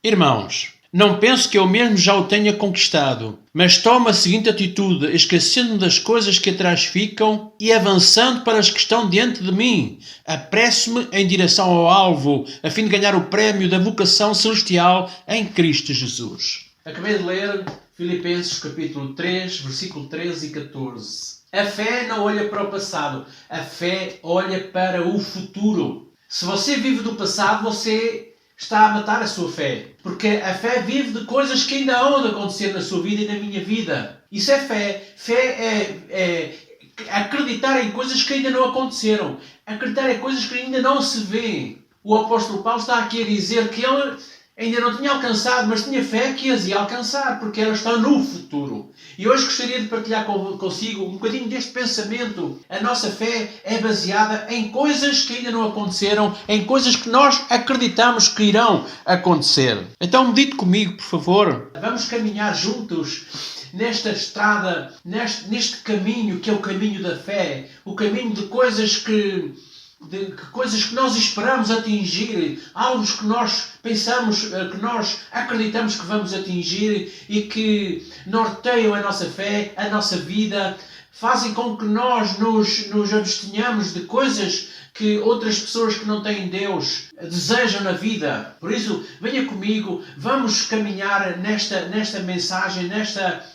Irmãos, não penso que eu mesmo já o tenha conquistado, mas tomo a seguinte atitude, esquecendo-me das coisas que atrás ficam e avançando para as que estão diante de mim. Apresso-me em direção ao alvo, a fim de ganhar o prémio da vocação celestial em Cristo Jesus. Acabei de ler Filipenses capítulo 3, versículo 13 e 14. A fé não olha para o passado, a fé olha para o futuro. Se você vive do passado, você está a matar a sua fé. Porque a fé vive de coisas que ainda hão de acontecer na sua vida e na minha vida. Isso é fé. Fé é acreditar em coisas que ainda não aconteceram. Acreditar em coisas que ainda não se vêem. O apóstolo Paulo está aqui a dizer que ele ainda não tinha alcançado, mas tinha fé que as ia alcançar, porque ela está no futuro. E hoje gostaria de partilhar consigo um bocadinho deste pensamento. A nossa fé é baseada em coisas que ainda não aconteceram, em coisas que nós acreditamos que irão acontecer. Então medite comigo, por favor. Vamos caminhar juntos nesta estrada, neste caminho que é o caminho da fé, o caminho de coisas que nós esperamos atingir, algo que nós pensamos, que nós acreditamos que vamos atingir e que norteiam a nossa fé, a nossa vida, fazem com que nós nos abstenhamos de coisas que outras pessoas que não têm Deus desejam na vida. Por isso, venha comigo, vamos caminhar nesta mensagem,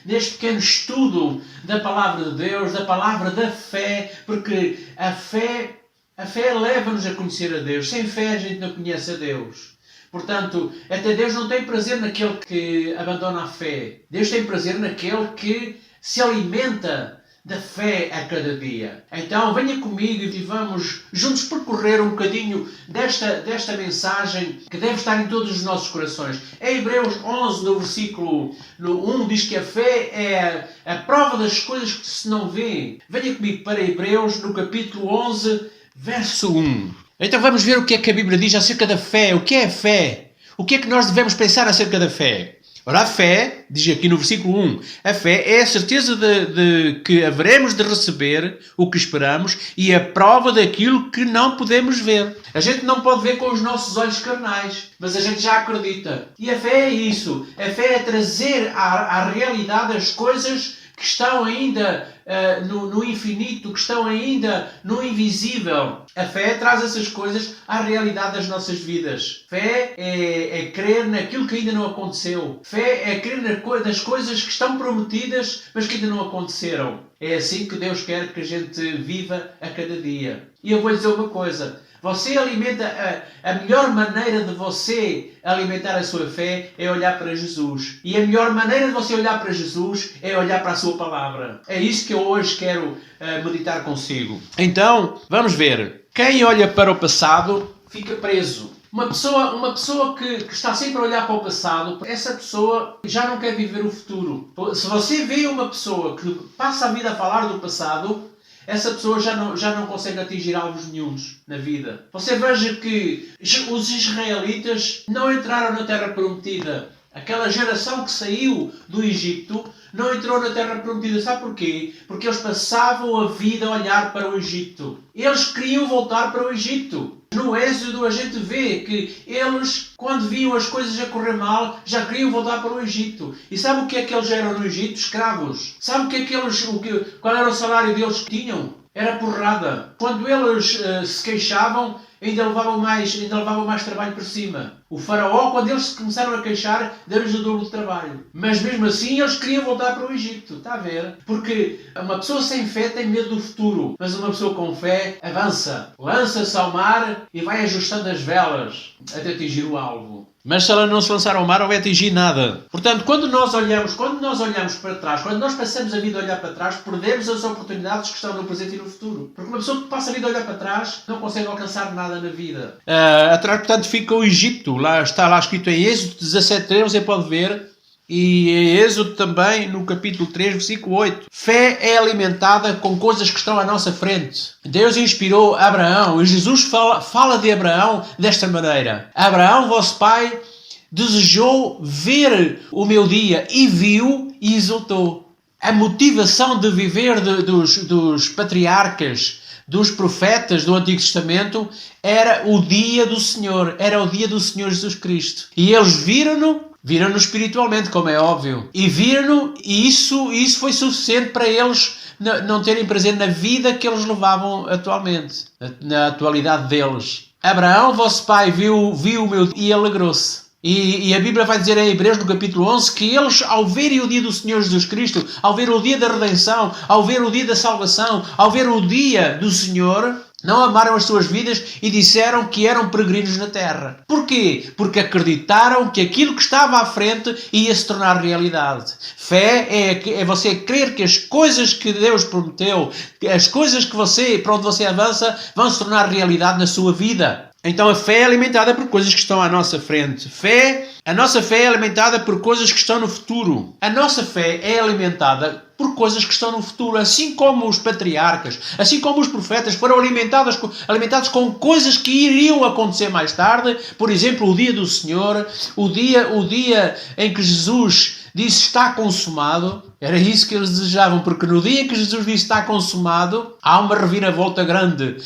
neste pequeno estudo da Palavra de Deus, da Palavra da fé, porque a fé leva-nos a conhecer a Deus. Sem fé a gente não conhece a Deus. Portanto, até Deus não tem prazer naquele que abandona a fé. Deus tem prazer naquele que se alimenta da fé a cada dia. Então, venha comigo e vamos juntos percorrer um bocadinho desta mensagem que deve estar em todos os nossos corações. Em Hebreus 11, no versículo 1, diz que a fé é a prova das coisas que se não vê. Venha comigo para Hebreus, no capítulo 11, verso 1. Então vamos ver o que é que a Bíblia diz acerca da fé. O que é a fé? O que é que nós devemos pensar acerca da fé? Ora, a fé, diz aqui no versículo 1, a fé é a certeza de que haveremos de receber o que esperamos e a prova daquilo que não podemos ver. A gente não pode ver com os nossos olhos carnais, mas a gente já acredita. E a fé é isso. A fé é trazer à realidade as coisas que estão ainda no infinito, que estão ainda no invisível. A fé traz essas coisas à realidade das nossas vidas. Fé é crer naquilo que ainda não aconteceu. Fé é crer nas coisas que estão prometidas, mas que ainda não aconteceram. É assim que Deus quer que a gente viva a cada dia. E eu vou lhe dizer uma coisa. Você alimenta, a melhor maneira de você alimentar a sua fé é olhar para Jesus. E a melhor maneira de você olhar para Jesus é olhar para a sua palavra. É isso que eu hoje quero meditar consigo. Então, vamos ver. Quem olha para o passado fica preso. Uma pessoa que está sempre a olhar para o passado, essa pessoa já não quer viver o futuro. Se você vê uma pessoa que passa a vida a falar do passado, essa pessoa já não consegue atingir alvos nenhuns na vida. Você veja que os israelitas não entraram na Terra Prometida. Aquela geração que saiu do Egito não entrou na Terra Prometida. Sabe porquê? Porque eles passavam a vida a olhar para o Egito. Eles queriam voltar para o Egito. No Êxodo a gente vê que eles, quando viam as coisas a correr mal, já queriam voltar para o Egito. E sabe o que é que eles eram no Egito? Escravos. Sabe qual era o salário deles que tinham? Era porrada. Quando eles se queixavam, ainda levavam mais trabalho por cima. O faraó, quando eles começaram a queixar, deu-lhes o dobro de trabalho. Mas mesmo assim, eles queriam voltar para o Egito. Está a ver? Porque uma pessoa sem fé tem medo do futuro. Mas uma pessoa com fé avança. Lança-se ao mar e vai ajustando as velas até atingir o alvo. Mas se ela não se lançar ao mar, não vai atingir nada. Portanto, quando nós olhamos para trás, quando nós passamos a vida a olhar para trás, perdemos as oportunidades que estão no presente e no futuro. Porque uma pessoa que passa a vida a olhar para trás não consegue alcançar nada na vida. Atrás, portanto, fica o Egito. Está lá escrito em Êxodo 17:3, você pode ver. E em Êxodo também, no capítulo 3, versículo 8. Fé é alimentada com coisas que estão à nossa frente. Deus inspirou Abraão, e Jesus fala de Abraão desta maneira. Abraão, vosso pai, desejou ver o meu dia, e viu e exultou. A motivação de viver dos patriarcas, dos profetas do Antigo Testamento era o dia do Senhor, era o dia do Senhor Jesus Cristo. E eles viram-no espiritualmente, como é óbvio, e viram-no, e isso foi suficiente para eles não terem prazer na vida que eles levavam atualmente, na atualidade deles. Abraão, vosso pai, viu o meu e alegrou-se. E a Bíblia vai dizer em Hebreus, no capítulo 11, que eles, ao verem o dia do Senhor Jesus Cristo, ao ver o dia da redenção, ao ver o dia da salvação, ao ver o dia do Senhor, não amaram as suas vidas e disseram que eram peregrinos na terra. Porquê? Porque acreditaram que aquilo que estava à frente ia se tornar realidade. Fé é você crer que as coisas que Deus prometeu, as coisas que para onde você avança, vão se tornar realidade na sua vida. Então a fé é alimentada por coisas que estão à nossa frente. A nossa fé é alimentada por coisas que estão no futuro. A nossa fé é alimentada por coisas que estão no futuro, assim como os patriarcas, assim como os profetas foram alimentados com coisas que iriam acontecer mais tarde. Por exemplo, o dia do Senhor, o dia em que Jesus disse está consumado. Era isso que eles desejavam, porque no dia em que Jesus disse está consumado, há uma reviravolta grande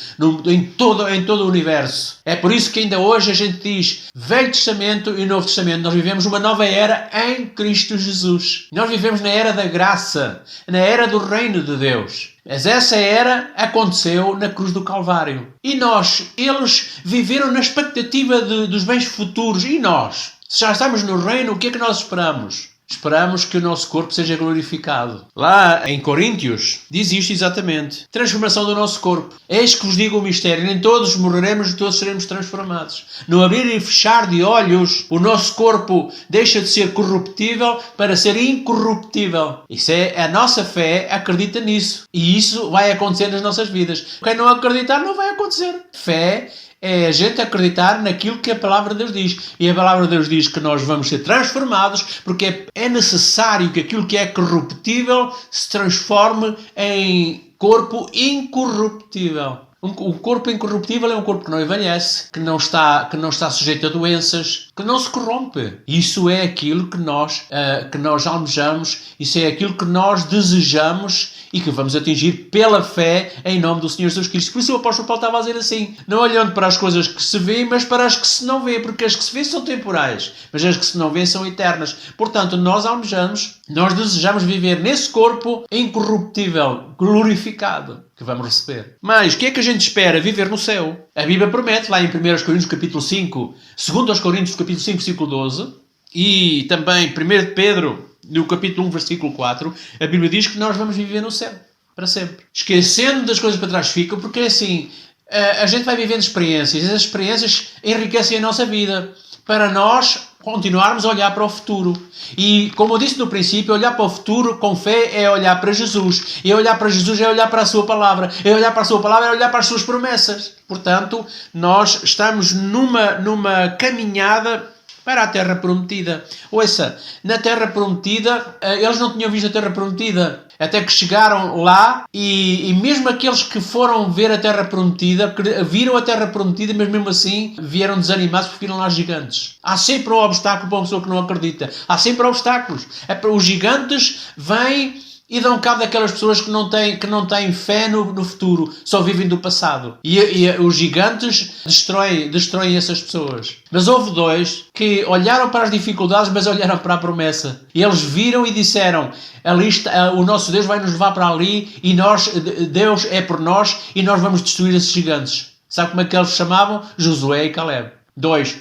em todo o universo. É por isso que ainda hoje a gente diz Velho Testamento e Novo Testamento. Nós vivemos uma nova era em Cristo Jesus. Nós vivemos na era da graça, na era do reino de Deus. Mas essa era aconteceu na cruz do Calvário. E eles viveram na expectativa dos bens futuros. E nós? Se já estamos no reino, o que é que nós esperamos? Esperamos que o nosso corpo seja glorificado. Lá em Coríntios diz isto exatamente. Transformação do nosso corpo. Eis que vos digo o mistério. Nem todos morreremos, todos seremos transformados. No abrir e fechar de olhos, o nosso corpo deixa de ser corruptível para ser incorruptível. Isso é a nossa fé, acredita nisso. E isso vai acontecer nas nossas vidas. Quem não acreditar não vai acontecer. Fé é a gente acreditar naquilo que a Palavra de Deus diz. E a Palavra de Deus diz que nós vamos ser transformados porque é necessário que aquilo que é corruptível se transforme em corpo incorruptível. Um corpo incorruptível é um corpo que não envelhece, que não está sujeito a doenças, que não se corrompe. Isso é aquilo que nós almejamos, isso é aquilo que nós desejamos e que vamos atingir pela fé em nome do Senhor Jesus Cristo. Por isso o apóstolo Paulo estava a dizer assim, não olhando para as coisas que se vê, mas para as que se não vê, porque as que se vê são temporais, mas as que se não vê são eternas. Portanto, nós desejamos viver nesse corpo incorruptível, glorificado, que vamos receber. Mas o que é que a gente espera? Viver no céu. A Bíblia promete, lá em 1 Coríntios capítulo 5, 2 Coríntios capítulo 5, versículo 12, e também 1 Pedro, no capítulo 1, versículo 4, a Bíblia diz que nós vamos viver no céu, para sempre. Esquecendo das coisas para trás ficam, porque assim, a gente vai vivendo experiências, e as experiências enriquecem a nossa vida, para nós continuarmos a olhar para o futuro. E, como eu disse no princípio, olhar para o futuro com fé é olhar para Jesus. E olhar para Jesus é olhar para a sua palavra. E olhar para a sua palavra é olhar para as suas promessas. Portanto, nós estamos numa caminhada para a Terra Prometida. Ouça, na Terra Prometida, eles não tinham visto a Terra Prometida. Até que chegaram lá e mesmo aqueles que foram ver a Terra Prometida, viram a Terra Prometida, mas mesmo assim vieram desanimados porque viram lá gigantes. Há sempre um obstáculo para uma pessoa que não acredita. Há sempre obstáculos. Os gigantes vêm e dão cabo daquelas pessoas que não têm fé no futuro, só vivem do passado. E os gigantes destroem essas pessoas. Mas houve dois que olharam para as dificuldades, mas olharam para a promessa. E eles viram e disseram, o nosso Deus vai nos levar para ali e Deus é por nós e nós vamos destruir esses gigantes. Sabe como é que eles se chamavam? Josué e Caleb.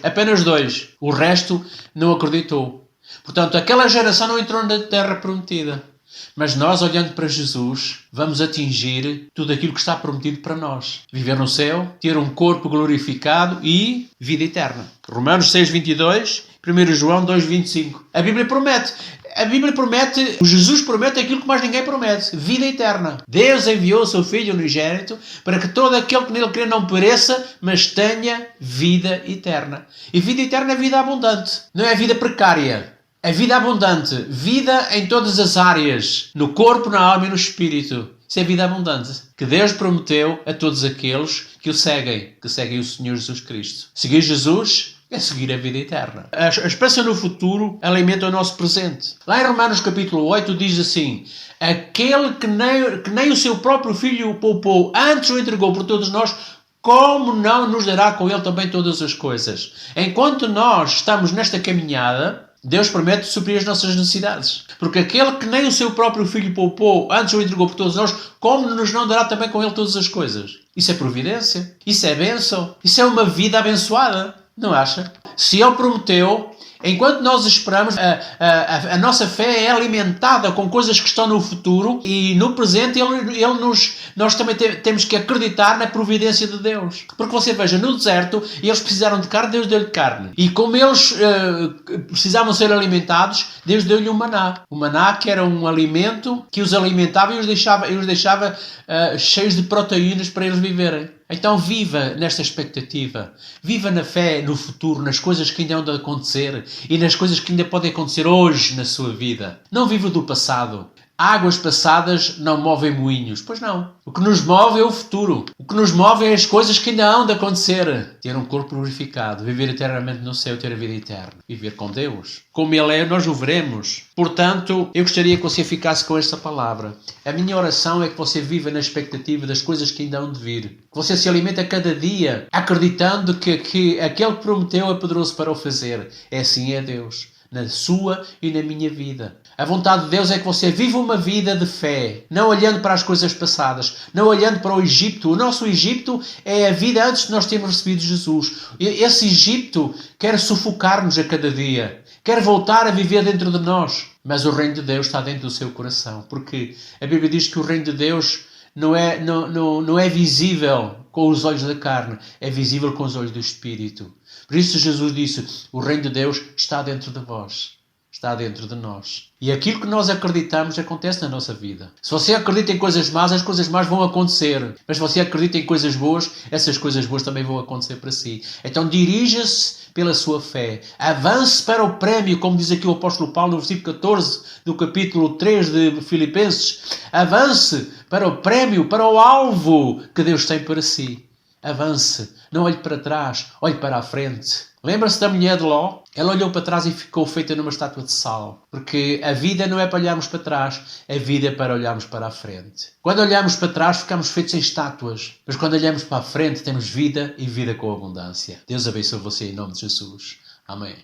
Apenas dois. O resto não acreditou. Portanto, aquela geração não entrou na Terra Prometida. Mas nós, olhando para Jesus, vamos atingir tudo aquilo que está prometido para nós. Viver no céu, ter um corpo glorificado e vida eterna. Romanos 6:22, 1 João 2:25. A Bíblia promete, Jesus promete aquilo que mais ninguém promete. Vida eterna. Deus enviou o seu Filho unigênito para que todo aquele que nele crê não pereça, mas tenha vida eterna. E vida eterna é vida abundante. Não é vida precária. A vida abundante, vida em todas as áreas, no corpo, na alma e no espírito. Isso é vida abundante, que Deus prometeu a todos aqueles que o seguem, que seguem o Senhor Jesus Cristo. Seguir Jesus É seguir a vida eterna. A esperança no futuro alimenta o nosso presente. Lá em Romanos capítulo 8 diz assim: aquele que nem o seu próprio filho o poupou, antes o entregou por todos nós, como não nos dará com ele também todas as coisas? Enquanto nós estamos nesta caminhada, Deus promete suprir as nossas necessidades. Porque aquele que nem o seu próprio filho poupou, antes o entregou por todos nós, como nos não dará também com ele todas as coisas? Isso é providência. Isso é bênção. Isso é uma vida abençoada. Não acha? Se ele prometeu, enquanto nós esperamos, a nossa fé é alimentada com coisas que estão no futuro e no presente nós também temos que acreditar na providência de Deus. Porque você veja, no deserto, eles precisaram de carne, Deus deu-lhe carne. E como eles precisavam ser alimentados, Deus deu-lhe o maná. O maná que era um alimento que os alimentava e os deixava cheios de proteínas para eles viverem. Então viva nesta expectativa. Viva na fé, no futuro, nas coisas que ainda hão de acontecer e nas coisas que ainda podem acontecer hoje na sua vida. Não viva do passado. Águas passadas não movem moinhos. Pois não. O que nos move é o futuro. O que nos move é as coisas que ainda hão de acontecer. Ter um corpo glorificado, viver eternamente no céu, ter a vida eterna. Viver com Deus. Como Ele é, nós o veremos. Portanto, eu gostaria que você ficasse com esta palavra. A minha oração é que você viva na expectativa das coisas que ainda hão de vir. Que você se alimente a cada dia, acreditando que aquele que prometeu é poderoso para o fazer. É assim é Deus. Na sua e na minha vida. A vontade de Deus é que você viva uma vida de fé, não olhando para as coisas passadas, não olhando para o Egito. O nosso Egito é a vida antes de nós termos recebido Jesus. Esse Egito quer sufocar-nos a cada dia, quer voltar a viver dentro de nós. Mas o reino de Deus está dentro do seu coração, porque a Bíblia diz que o reino de Deus não é visível com os olhos da carne, é visível com os olhos do Espírito. Por isso Jesus disse, o reino de Deus está dentro de vós, está dentro de nós. E aquilo que nós acreditamos acontece na nossa vida. Se você acredita em coisas más, as coisas más vão acontecer. Mas se você acredita em coisas boas, essas coisas boas também vão acontecer para si. Então dirija-se pela sua fé. Avance para o prémio, como diz aqui o apóstolo Paulo no versículo 14 do capítulo 3 de Filipenses. Avance para o prémio, para o alvo que Deus tem para si. Avance. Não olhe para trás, olhe para a frente. Lembra-se da mulher de Ló? Ela olhou para trás e ficou feita numa estátua de sal. Porque a vida não é para olharmos para trás, a vida é para olharmos para a frente. Quando olhamos para trás, ficamos feitos em estátuas. Mas quando olhamos para a frente, temos vida e vida com abundância. Deus abençoe você em nome de Jesus. Amém.